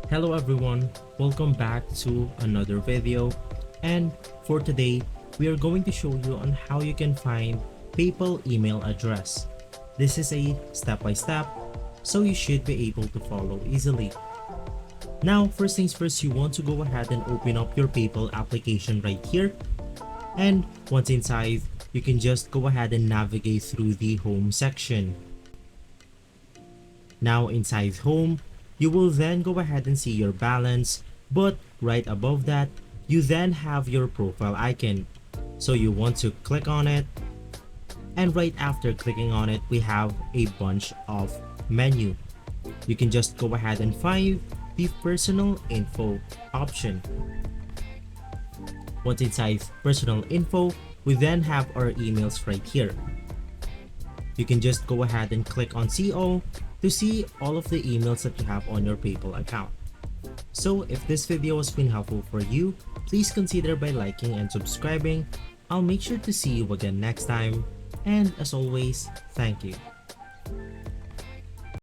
Hello everyone, welcome back to another video, and for today we are going to show you on how you can find PayPal email address. This is a step-by-step, so you should be able to follow easily. Now first things first, you want to go ahead and open up your PayPal application right here, and once inside you can just go ahead and navigate through the home section. Now inside home, you will then go ahead and see your balance, but right above that, you then have your profile icon. So you want to click on it, and right after clicking on it, we have a bunch of menu. You can just go ahead and find the personal info option. Once inside personal info, we then have our emails right here. You can just go ahead and click on CO to see all of the emails that you have on your PayPal account. So if this video has been helpful for you, please consider by liking and subscribing. I'll make sure to see you again next time, and as always, thank you.